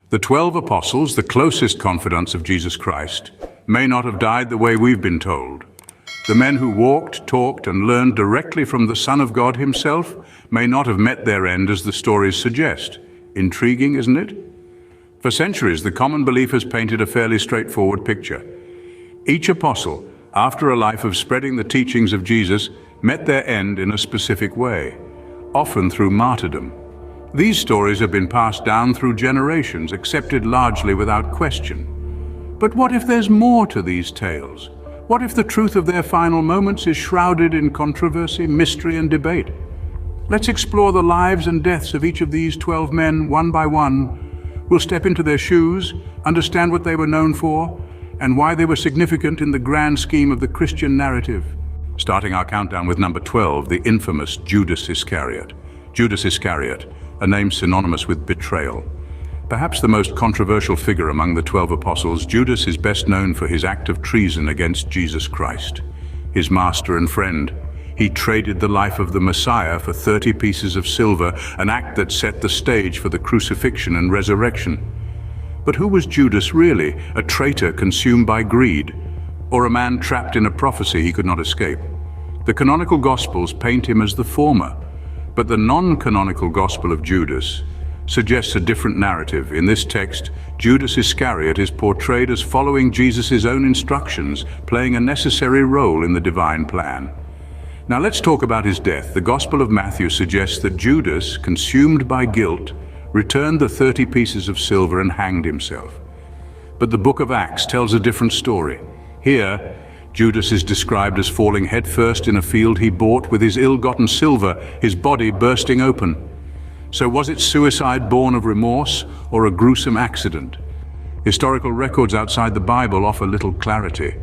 The 12 apostles, the closest confidants of Jesus Christ, may not have died the way we've been told. The men who walked, talked, and learned directly from the Son of God himself may not have met their end as the stories suggest. Intriguing, isn't it? For centuries, the common belief has painted a fairly straightforward picture. Each apostle, after a life of spreading the teachings of Jesus, met their end in a specific way, often through martyrdom. These stories have been passed down through generations, accepted largely without question. But what if there's more to these tales? What if the truth of their final moments is shrouded in controversy, mystery, and debate? Let's explore the lives and deaths of each of these 12 men one by one. We'll step into their shoes, understand what they were known for, and why they were significant in the grand scheme of the Christian narrative. Starting our countdown with number 12, the infamous Judas Iscariot. Judas Iscariot, a name synonymous with betrayal. Perhaps the most controversial figure among the 12 apostles, Judas is best known for his act of treason against Jesus Christ, his master and friend. He traded the life of the Messiah for 30 pieces of silver, an act that set the stage for the crucifixion and resurrection. But who was Judas really? A traitor consumed by greed, or a man trapped in a prophecy he could not escape? The canonical Gospels paint him as the former, but the non-canonical Gospel of Judas suggests a different narrative. In this text, Judas Iscariot is portrayed as following Jesus' own instructions, playing a necessary role in the divine plan. Now let's talk about his death. The Gospel of Matthew suggests that Judas, consumed by guilt, returned the 30 pieces of silver and hanged himself. But the book of Acts tells a different story. Here, Judas is described as falling headfirst in a field he bought with his ill-gotten silver, his body bursting open. So was it suicide born of remorse or a gruesome accident? Historical records outside the Bible offer little clarity.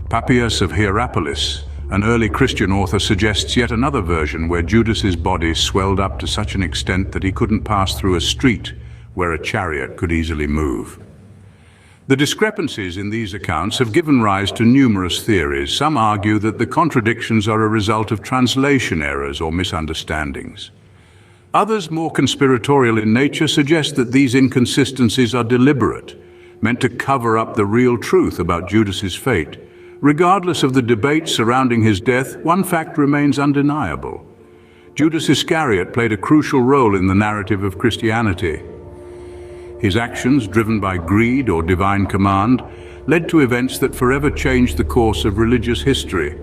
Papias of Hierapolis, an early Christian author, suggests yet another version where Judas's body swelled up to such an extent that he couldn't pass through a street where a chariot could easily move. The discrepancies in these accounts have given rise to numerous theories. Some argue that the contradictions are a result of translation errors or misunderstandings. Others, more conspiratorial in nature, suggest that these inconsistencies are deliberate, meant to cover up the real truth about Judas's fate. Regardless of the debate surrounding his death, one fact remains undeniable. Judas Iscariot played a crucial role in the narrative of Christianity. His actions, driven by greed or divine command, led to events that forever changed the course of religious history.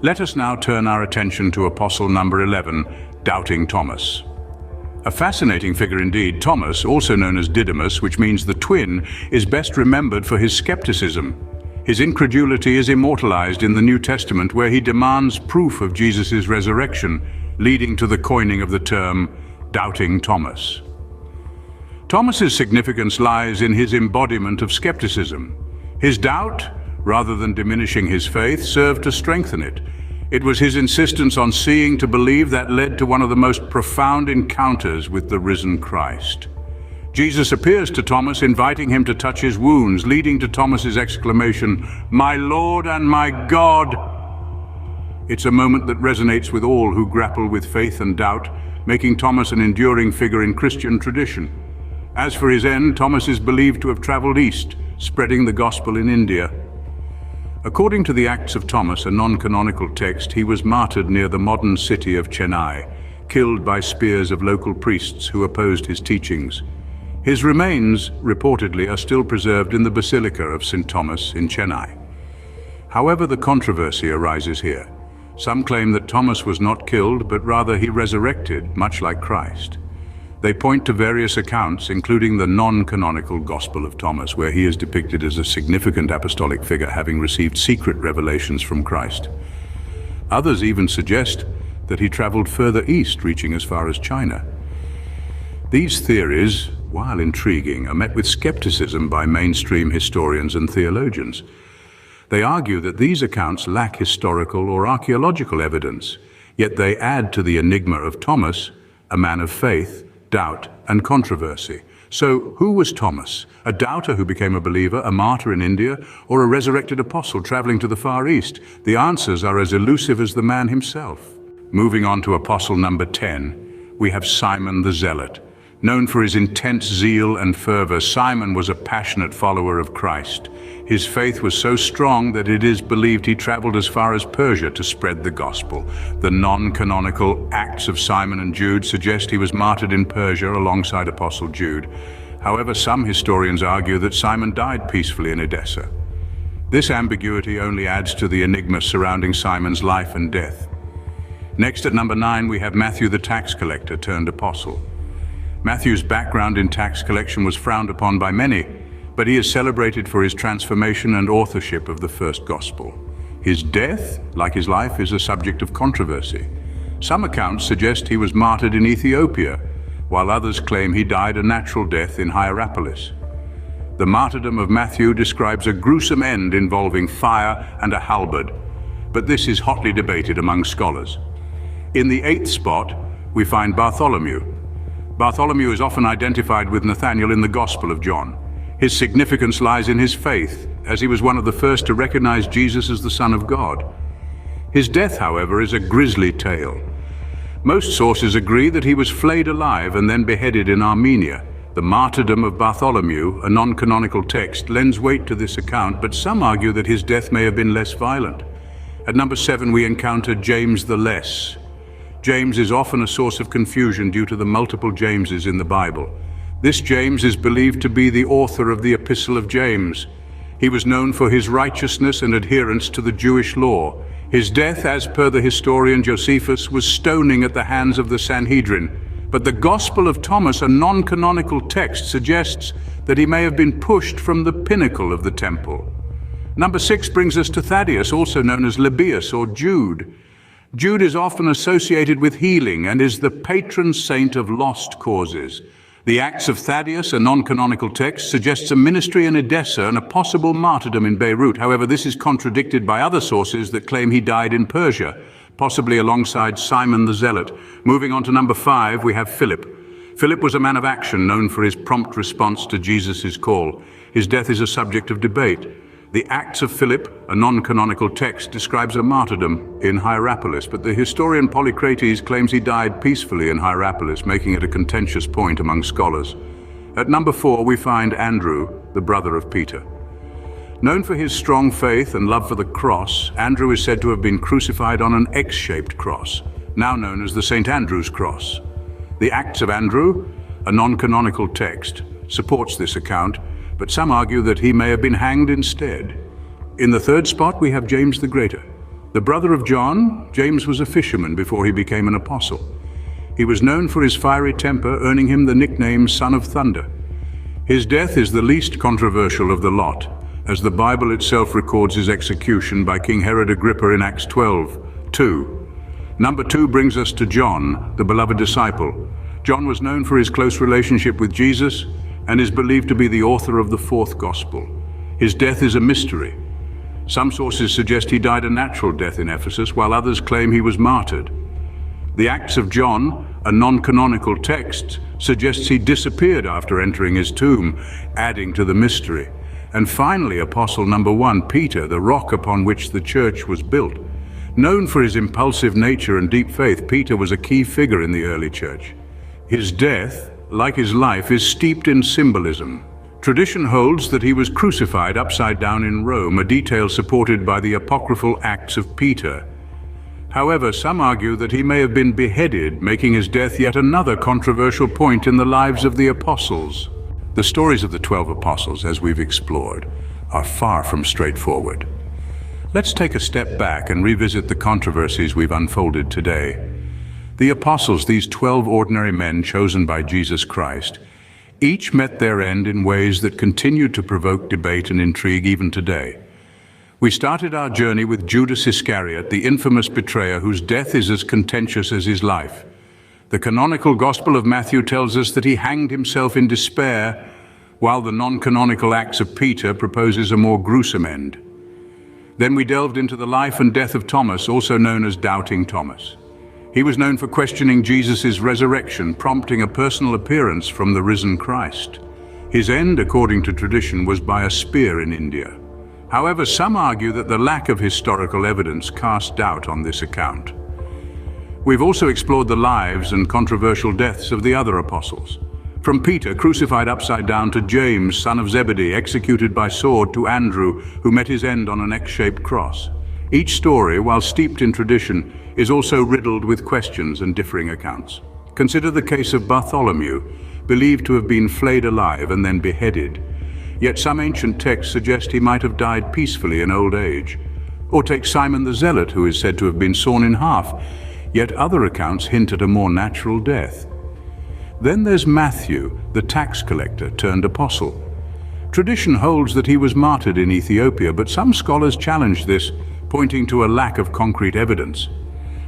Let us now turn our attention to apostle number 11, Doubting Thomas. A fascinating figure indeed, Thomas, also known as Didymus, which means the twin, is best remembered for his skepticism. His incredulity is immortalized in the New Testament, where he demands proof of Jesus' resurrection, leading to the coining of the term Doubting Thomas. Thomas's significance lies in his embodiment of skepticism. His doubt, rather than diminishing his faith, served to strengthen it. It was his insistence on seeing to believe that led to one of the most profound encounters with the risen Christ. Jesus appears to Thomas, inviting him to touch his wounds, leading to Thomas's exclamation, "My Lord and my God!" It's a moment that resonates with all who grapple with faith and doubt, making Thomas an enduring figure in Christian tradition. As for his end, Thomas is believed to have traveled east, spreading the gospel in India. According to the Acts of Thomas, a non-canonical text, he was martyred near the modern city of Chennai, killed by spears of local priests who opposed his teachings. His remains, reportedly, are still preserved in the Basilica of St. Thomas in Chennai. However, the controversy arises here. Some claim that Thomas was not killed, but rather he resurrected, much like Christ. They point to various accounts, including the non-canonical Gospel of Thomas, where he is depicted as a significant apostolic figure, having received secret revelations from Christ. Others even suggest that he traveled further east, reaching as far as China. These theories, while intriguing, are met with skepticism by mainstream historians and theologians. They argue that these accounts lack historical or archaeological evidence, yet they add to the enigma of Thomas, a man of faith, doubt, and controversy. So, who was Thomas? A doubter who became a believer, a martyr in India, or a resurrected apostle traveling to the Far East? The answers are as elusive as the man himself. Moving on to apostle number 10, we have Simon the Zealot. Known for his intense zeal and fervor, Simon was a passionate follower of Christ. His faith was so strong that it is believed he traveled as far as Persia to spread the gospel. The non-canonical Acts of Simon and Jude suggest he was martyred in Persia alongside Apostle Jude. However, some historians argue that Simon died peacefully in Edessa. This ambiguity only adds to the enigma surrounding Simon's life and death. Next, at number 9, we have Matthew the tax collector turned apostle. Matthew's background in tax collection was frowned upon by many, but he is celebrated for his transformation and authorship of the first gospel. His death, like his life, is a subject of controversy. Some accounts suggest he was martyred in Ethiopia, while others claim he died a natural death in Hierapolis. The martyrdom of Matthew describes a gruesome end involving fire and a halberd, but this is hotly debated among scholars. In the 8th spot, we find Bartholomew. Bartholomew is often identified with Nathanael in the Gospel of John. His significance lies in his faith, as he was one of the first to recognize Jesus as the Son of God. His death, however, is a grisly tale. Most sources agree that he was flayed alive and then beheaded in Armenia. The martyrdom of Bartholomew, a non-canonical text, lends weight to this account, but some argue that his death may have been less violent. At number 7, we encounter James the Less. James is often a source of confusion due to the multiple Jameses in the Bible. This James is believed to be the author of the Epistle of James. He was known for his righteousness and adherence to the Jewish law. His death, as per the historian Josephus, was stoning at the hands of the Sanhedrin. But the Gospel of Thomas, a non-canonical text, suggests that he may have been pushed from the pinnacle of the temple. Number 6 brings us to Thaddeus, also known as Lebbeus or Jude. Jude is often associated with healing and is the patron saint of lost causes. The Acts of Thaddeus, a non-canonical text, suggests a ministry in Edessa and a possible martyrdom in Beirut. However, this is contradicted by other sources that claim he died in Persia, possibly alongside Simon the Zealot. Moving on to number 5, we have Philip. Philip was a man of action, known for his prompt response to Jesus' call. His death is a subject of debate. The Acts of Philip, a non-canonical text, describes a martyrdom in Hierapolis, but the historian Polycrates claims he died peacefully in Hierapolis, making it a contentious point among scholars. At number 4, we find Andrew, the brother of Peter. Known for his strong faith and love for the cross, Andrew is said to have been crucified on an X-shaped cross, now known as the St. Andrew's Cross. The Acts of Andrew, a non-canonical text, supports this account, but some argue that he may have been hanged instead. In the 3rd spot, we have James the Greater. The brother of John, James was a fisherman before he became an apostle. He was known for his fiery temper, earning him the nickname Son of Thunder. His death is the least controversial of the lot, as the Bible itself records his execution by King Herod Agrippa in Acts 12:2. Number 2 brings us to John, the beloved disciple. John was known for his close relationship with Jesus and is believed to be the author of the 4th Gospel. His death is a mystery. Some sources suggest he died a natural death in Ephesus, while others claim he was martyred. The Acts of John, a non-canonical text, suggests he disappeared after entering his tomb, adding to the mystery. And finally, Apostle number 1, Peter, the rock upon which the church was built. Known for his impulsive nature and deep faith, Peter was a key figure in the early church. His death, like his life, is steeped in symbolism. Tradition holds that he was crucified upside down in Rome, a detail supported by the apocryphal Acts of Peter. However, some argue that he may have been beheaded, making his death yet another controversial point in the lives of the apostles. The stories of the 12 apostles, as we've explored, are far from straightforward. Let's take a step back and revisit the controversies we've unfolded today. The apostles, these 12 ordinary men chosen by Jesus Christ, each met their end in ways that continue to provoke debate and intrigue even today. We started our journey with Judas Iscariot, the infamous betrayer whose death is as contentious as his life. The canonical Gospel of Matthew tells us that he hanged himself in despair, while the non-canonical Acts of Peter proposes a more gruesome end. Then we delved into the life and death of Thomas, also known as Doubting Thomas. He was known for questioning Jesus' resurrection, prompting a personal appearance from the risen Christ. His end, according to tradition, was by a spear in India. However, some argue that the lack of historical evidence casts doubt on this account. We've also explored the lives and controversial deaths of the other apostles. From Peter, crucified upside down, to James, son of Zebedee, executed by sword, to Andrew, who met his end on an X-shaped cross. Each story, while steeped in tradition, is also riddled with questions and differing accounts. Consider the case of Bartholomew, believed to have been flayed alive and then beheaded. Yet some ancient texts suggest he might have died peacefully in old age. Or take Simon the Zealot, who is said to have been sawn in half, yet other accounts hint at a more natural death. Then there's Matthew, the tax collector turned apostle. Tradition holds that he was martyred in Ethiopia, but some scholars challenge this, pointing to a lack of concrete evidence.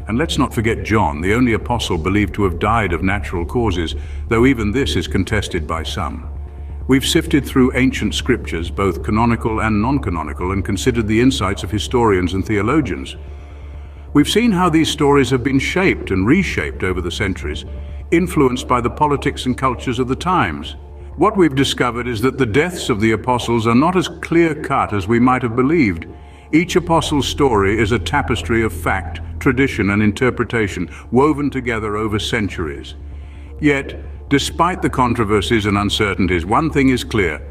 And let's not forget John, the only apostle believed to have died of natural causes, though even this is contested by some. We've sifted through ancient scriptures, both canonical and non-canonical, and considered the insights of historians and theologians. We've seen how these stories have been shaped and reshaped over the centuries, influenced by the politics and cultures of the times. What we've discovered is that the deaths of the apostles are not as clear-cut as we might have believed. Each apostle's story is a tapestry of fact, tradition, and interpretation, woven together over centuries. Yet, despite the controversies and uncertainties, one thing is clear.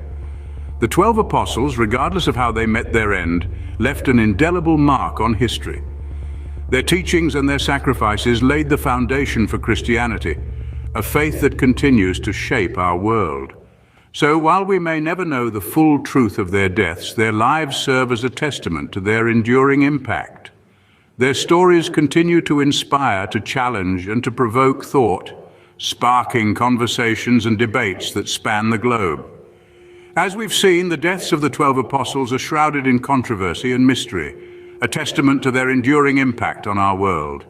The 12 apostles, regardless of how they met their end, left an indelible mark on history. Their teachings and their sacrifices laid the foundation for Christianity, a faith that continues to shape our world. So while we may never know the full truth of their deaths, their lives serve as a testament to their enduring impact. Their stories continue to inspire, to challenge, and to provoke thought, sparking conversations and debates that span the globe. As we've seen, the deaths of the 12 apostles are shrouded in controversy and mystery, a testament to their enduring impact on our world.